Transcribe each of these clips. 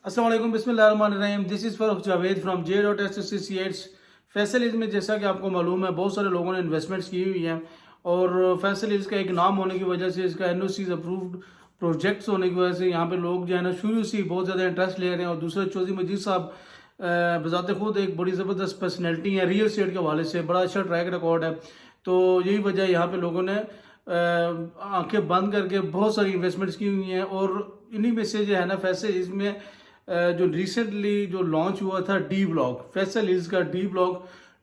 अस्सलाम वालेकुम, बिस्मिल्लाहिर्रहमानिर्रहीम। This is Farrukh Javed from J dot S associates. Faisal hills में जैसा कि आपको मालूम है बहुत सारे लोगों ने इन्वेस्टमेंट्स की हुई हैं और फैसल हिल्स का एक नाम होने की वजह से, इसका एनओसीज अप्रूव्ड प्रोजेक्ट्स होने की वजह से यहाँ पे लोग जो है ना शुरू से ही बहुत ज़्यादा इंटरेस्ट ले रहे हैं। और दूसरा, चौधरी मजीद साहब बजाते खुद एक बड़ी ज़बरदस्त पर्सनैलिटी है, रियल स्टेट के हवाले से बड़ा अच्छा ट्रैक रिकॉर्ड है। तो यही वजह यहाँ पे लोगों ने आंखें बंद करके बहुत सारी इन्वेस्टमेंट्स की हुई हैं। और इन्हीं में से जो है ना फैसल हिल्स में जो रिसेंटली जो लॉन्च हुआ था डी ब्लॉक, फैसल हिल्स का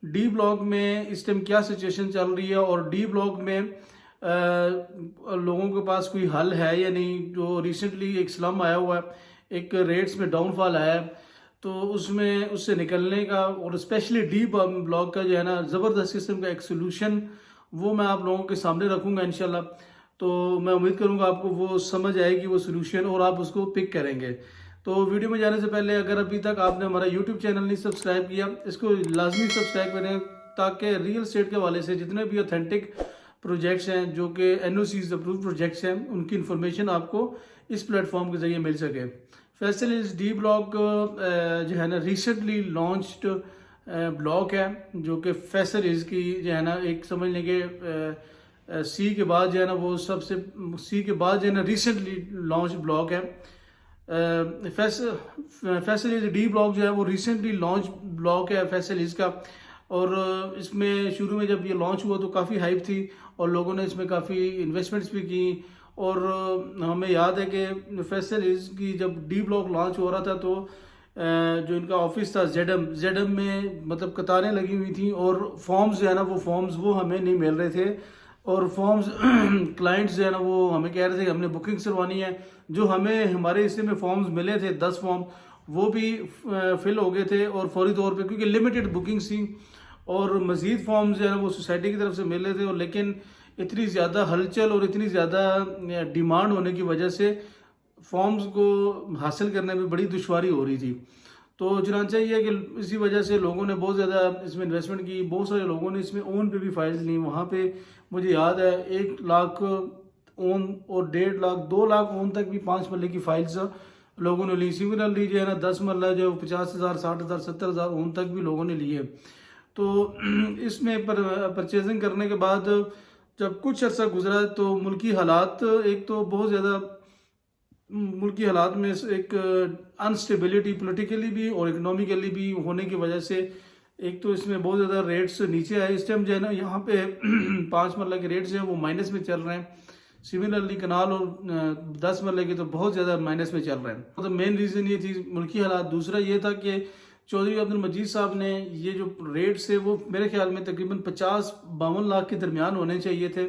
डी ब्लॉक में इस टाइम क्या सिचुएशन चल रही है और डी ब्लॉक में लोगों के पास कोई हल है या नहीं। जो रिसेंटली एक स्लम आया हुआ है, एक रेट्स में डाउनफॉल आया है, तो उसमें उससे निकलने का और स्पेशली डी ब्लॉक का जो है ना ज़बरदस्त किस्म का एक सोल्यूशन वो मैं आप लोगों के सामने रखूँगा इंशाल्लाह। तो मैं उम्मीद करूँगा आपको वो समझ आएगी वो सोल्यूशन और आप उसको पिक करेंगे। तो वीडियो में जाने से पहले अगर अभी तक आपने हमारा यूट्यूब चैनल नहीं सब्सक्राइब किया, इसको लाजमी सब्सक्राइब करें ताकि रियल स्टेट के हवाले से जितने भी ऑथेंटिक प्रोजेक्ट्स हैं जो कि एनओसीज अप्रूव प्रोजेक्ट्स हैं उनकी इन्फॉर्मेशन आपको इस प्लेटफॉर्म के ज़रिए मिल सके। फैसल हिल्स डी ब्लॉक जो है ना रिसेंटली लॉन्च्ड ब्लॉक है, जो कि फैसल हिल्स की जो है ना एक समझ लें कि सी के बाद जो है ना वो सबसे सी के बाद जो है ना रिसेंटली लॉन्च ब्लॉक है। फैसल हिल्स डी ब्लॉक जो है वो रिसेंटली लॉन्च ब्लॉक है फैसल हिल्स का। और इसमें शुरू में जब ये लॉन्च हुआ तो काफ़ी हाइप थी और लोगों ने इसमें काफ़ी इन्वेस्टमेंट्स भी की। और हमें याद है कि फैसल हिल्स की जब डी ब्लॉक लॉन्च हो रहा था तो जो इनका ऑफिस था जेडम में मतलब कतारें लगी हुई थी और फॉर्म्स जो है ना वो फॉर्म्स वो हमें नहीं मिल रहे थे। और फॉर्म्स क्लाइंट्स जो है ना वो हमें कह रहे थे कि हमने बुकिंग करवानी है। जो हमें हमारे हिस्से में फॉर्म्स मिले थे 10 फॉर्म, वो भी फिल हो गए थे और फौरी तौर पे, क्योंकि लिमिटेड बुकिंग्स थी। और मज़ीद फॉर्म्स जो है ना वो सोसाइटी की तरफ से मिले थे, और लेकिन इतनी ज़्यादा हलचल और इतनी ज़्यादा डिमांड होने की वजह से फॉर्म्स को हासिल करने में बड़ी दुश्वारी हो रही थी। तो चुनांचा ये है कि इसी वजह से लोगों ने बहुत ज़्यादा इसमें इन्वेस्टमेंट की। बहुत सारे लोगों ने इसमें ओन पे भी फाइल्स ली। वहाँ पे मुझे याद है 1 लाख ओन और 1.5 लाख 2 लाख ओन तक भी 5 मरले की फाइल्स लोगों ने ली। सिमिलरली जो है ना 10 मरला जो 50,000 60,000 70,000 ओन तक भी लोगों ने लिए। तो इसमें परचेजिंग करने के बाद जब कुछ अर्सा गुजरा तो मुल्की हालात, एक तो बहुत ज़्यादा मुल्की हालात में एक अनस्टेबिलिटी पॉलिटिकली भी और इकोनॉमिकली भी होने की वजह से एक तो इसमें बहुत ज़्यादा रेट्स नीचे आए। इस टाइम जो है ना यहाँ पे 5 मरला के रेट्स हैं वो माइनस में चल रहे हैं। सिमिलरली कनाल और 10 मरले के तो बहुत ज़्यादा माइनस में चल रहे हैं। तो मेन रीज़न ये थी मुल्की हालात। दूसरा ये था कि चौधरी अब्दुल मजीद साहब ने ये जो रेट्स है वो मेरे ख्याल में तकरीबन 50-52 लाख के दरमियान होने चाहिए थे,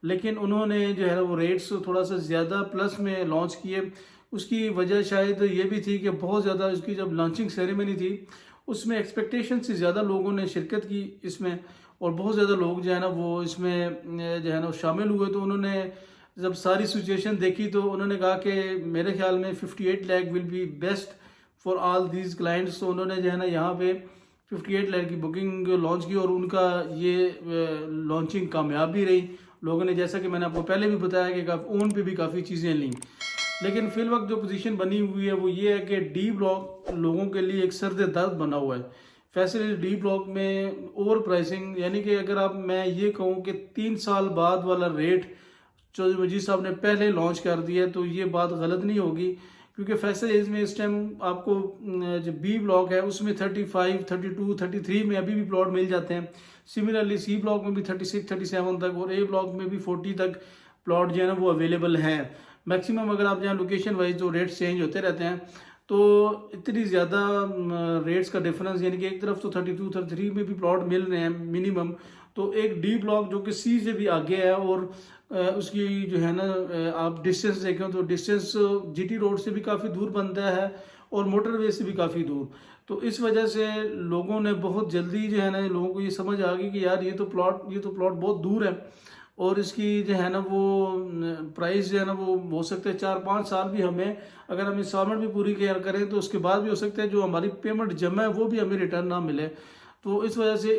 लेकिन उन्होंने जो है ना वो रेट्स थोड़ा सा ज़्यादा प्लस में लॉन्च किए। उसकी वजह शायद ये भी थी कि बहुत ज़्यादा इसकी जब लॉन्चिंग सेरेमनी थी उसमें एक्सपेक्टेशन से ज़्यादा लोगों ने शिरकत की इसमें, और बहुत ज़्यादा लोग जो है ना वो इसमें जो है ना शामिल हुए। तो उन्होंने जब सारी सिचुएशन देखी तो उन्होंने कहा कि मेरे ख्याल में 58 lakh will be best for all these clients. तो उन्होंने जो है ना यहाँ पे 58 लाख की बुकिंग लॉन्च की और उनका ये लॉन्चिंग कामयाब भी रही। लोगों ने, जैसा कि मैंने आपको पहले भी बताया, कि ओन पे भी काफ़ी चीज़ें लीं। लेकिन फिल वक्त जो पोजीशन बनी हुई है वो ये है कि डी ब्लॉक लोगों के लिए एक सर्द दर्द बना हुआ है। फैसिलिटी डी ब्लॉक में ओवर प्राइसिंग, यानी कि अगर आप मैं ये कहूँ कि 3 साल बाद वाला रेट चौधरी मजीद साहब ने पहले लॉन्च कर दिया तो ये बात गलत नहीं होगी, क्योंकि फैसल हिल्स में इस टाइम आपको जो बी ब्लॉक है उसमें 35, 32, 33 में अभी भी प्लॉट मिल जाते हैं। सिमिलरली सी ब्लॉक में भी 36, 37 तक और ए ब्लॉक में भी 40 तक प्लॉट जो है ना वो अवेलेबल हैं मैक्सिमम। अगर आप जहाँ लोकेशन वाइज जो रेट्स चेंज होते रहते हैं तो इतनी ज़्यादा रेट्स का डिफरेंस, यानी कि एक तरफ तो 32, 33 में भी प्लॉट मिल रहे हैं मिनिमम, तो एक डी ब्लॉक जो कि सी से भी आगे है और उसकी जो है ना आप डिस्टेंस देखें तो डिस्टेंस जीटी रोड से भी काफ़ी दूर बनता है और मोटरवे से भी काफ़ी दूर। तो इस वजह से लोगों ने बहुत जल्दी जो है ना लोगों को ये समझ आ गई कि यार ये तो प्लॉट बहुत दूर है और इसकी जो है ना वो प्राइस जो है ना वो हो सकता है 4-5 साल भी हमें, अगर हम इंस्टॉलमेंट भी पूरी केयर करें तो उसके बाद भी हो सकता है जो हमारी पेमेंट जमा है वो भी हमें रिटर्न ना मिले। तो इस वजह से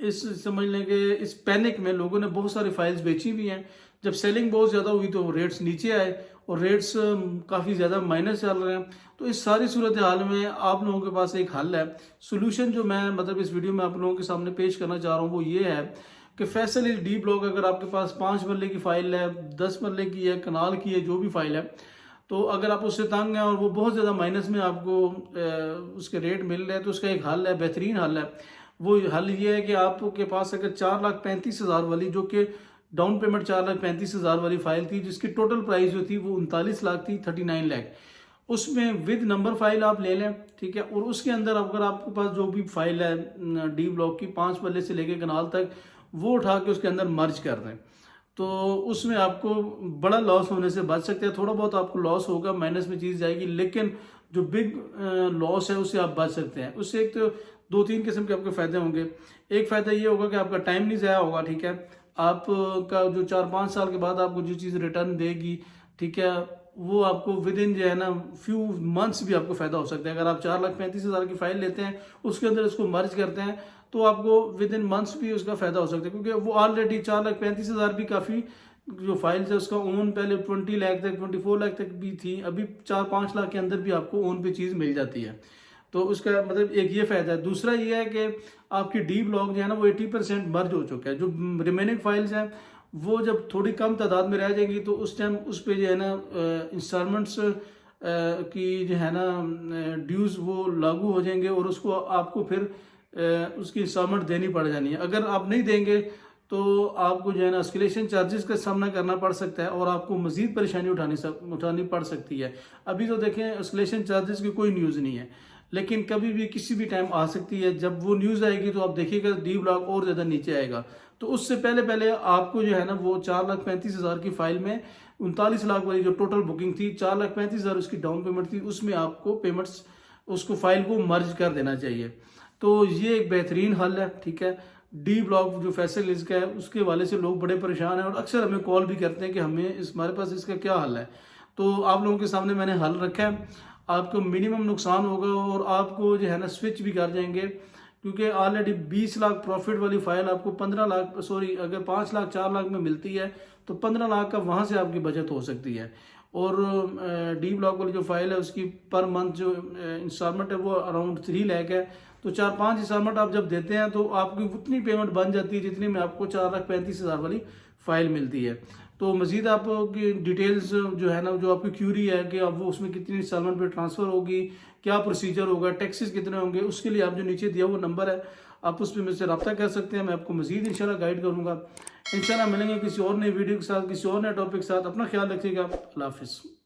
इस समझ लें कि इस पैनिक में लोगों ने बहुत सारी फाइल्स बेची भी हैं। जब सेलिंग बहुत ज़्यादा हुई तो रेट्स नीचे आए और रेट्स काफ़ी ज़्यादा माइनस चल रहे हैं। तो इस सारी सूरत हाल में आप लोगों के पास एक हल है, सोल्यूशन जो मैं मतलब इस वीडियो में आप लोगों के सामने पेश करना चाह रहा हूँ वो ये है कि फैसल इज डी ब्लॉक अगर आपके पास 5 मरले की फ़ाइल है, 10 मरले की है, कनाल की है, जो भी फाइल है, तो अगर आप उससे तंग हैं और वो बहुत ज़्यादा माइनस में आपको उसके रेट मिल रहे हैं, तो उसका एक हल है, बेहतरीन हल है। वो हल ये है कि आपके पास अगर 4,35,000 वाली, जो कि डाउन पेमेंट 4,35,000 वाली फाइल थी, जिसकी टोटल प्राइस जो थी वो 39 लाख थी, 39 लाख, उसमें विद नंबर फाइल आप ले लें, ठीक है। और उसके अंदर अगर आपके पास जो भी फाइल है डी ब्लॉक की 5 पल्ले से लेके कनाल तक, वो उठा के उसके अंदर मर्ज कर दें, तो उसमें आपको बड़ा लॉस होने से बच सकते हैं। थोड़ा बहुत आपको लॉस होगा, माइनस में चीज़ जाएगी, लेकिन जो बिग लॉस है उससे आप बच सकते हैं। उससे एक तो 2-3 किस्म के आपके फ़ायदे होंगे। एक फ़ायदा ये होगा कि आपका टाइम नहीं ज़ाया होगा, ठीक है। आपका जो 4-5 साल के बाद आपको जो चीज़ रिटर्न देगी, ठीक है, वो आपको विद इन जो है ना फ्यू मंथ्स भी आपको फ़ायदा हो सकता है। अगर आप 4,35,000 की फ़ाइल लेते हैं, उसके अंदर इसको मर्ज करते हैं, तो आपको विद इन मंथ्स भी उसका फ़ायदा हो सकता है, क्योंकि वो ऑलरेडी 4,35,000 भी काफ़ी, जो फाइल्स है उसका ओन पहले 20 लाख तक, 24 लाख तक भी थी, अभी 4-5 लाख के अंदर भी आपको ओन पे चीज़ मिल जाती है। तो उसका मतलब एक ये फ़ायदा है। दूसरा ये है कि आपकी डी ब्लॉक जो है ना वो 80% मर्ज हो चुका है। जो रिमेनिंग फाइल्स हैं वो जब थोड़ी कम तादाद में रह जाएंगी, तो उस टाइम उस पर जो है ना इंस्टॉलमेंट्स की जो है ना ड्यूज़ वो लागू हो जाएंगे, और उसको आपको फिर उसकी इंस्टॉलमेंट देनी पड़ जानी है। अगर आप नहीं देंगे तो आपको जो है ना एस्केलेशन चार्जेस का सामना करना पड़ सकता है, और आपको मजीद परेशानी उठानी पड़ सकती है। अभी तो देखें एस्केलेशन चार्जेस की कोई न्यूज़ नहीं है, लेकिन कभी भी किसी भी टाइम आ सकती है। जब वो न्यूज़ आएगी तो आप देखिएगा डी ब्लॉक और ज़्यादा नीचे आएगा। तो उससे पहले पहले आपको जो है ना वो 4,35,000 की फाइल में 39 लाख वाली जो टोटल बुकिंग थी, 4,35,000 उसकी डाउन पेमेंट थी, उसमें आपको पेमेंट्स उसको फाइल को मर्ज कर देना चाहिए। तो ये एक बेहतरीन हल है, ठीक है। डी ब्लॉक जो फैसल इसका है उसके वाले से लोग बड़े परेशान हैं, और अक्सर हमें कॉल भी करते हैं कि हमारे पास इसका क्या हल है। तो आप लोगों के सामने मैंने हल रखा है। आपको मिनिमम नुकसान होगा, और आपको जो है ना स्विच भी कर जाएंगे, क्योंकि ऑलरेडी 20 लाख प्रॉफिट वाली फाइल आपको 15 लाख, सॉरी, अगर 5 लाख 4 लाख में मिलती है तो 15 लाख का वहाँ से आपकी बचत हो सकती है। और डी ब्लॉक वाली जो फाइल है उसकी पर मंथ जो इंस्टॉलमेंट है वो अराउंड 3 लाख है। तो 4-5 इंस्टॉलमेंट आप जब देते हैं तो आपकी उतनी पेमेंट बन जाती है जितनी में आपको 4,35,000 वाली फाइल मिलती है। तो मज़ीद आपकी डिटेल्स जो है ना, जो आपकी क्यूरी है कि अब वो उसमें कितनी इंस्टॉलमेंट पे ट्रांसफ़र होगी, क्या प्रोसीजर होगा, टैक्सेस कितने होंगे, उसके लिए आप जो नीचे दिया वो नंबर है, आप उस पर मुझसे रब्ता कर सकते हैं। मैं आपको मज़ीद इंशाल्लाह गाइड करूँगा। इंशाल्लाह मिलेंगे किसी और नई वीडियो के साथ, किसी और नए टॉपिक के साथ। अपना ख्याल रखिएगा। अल्लाह हाफ़िज़।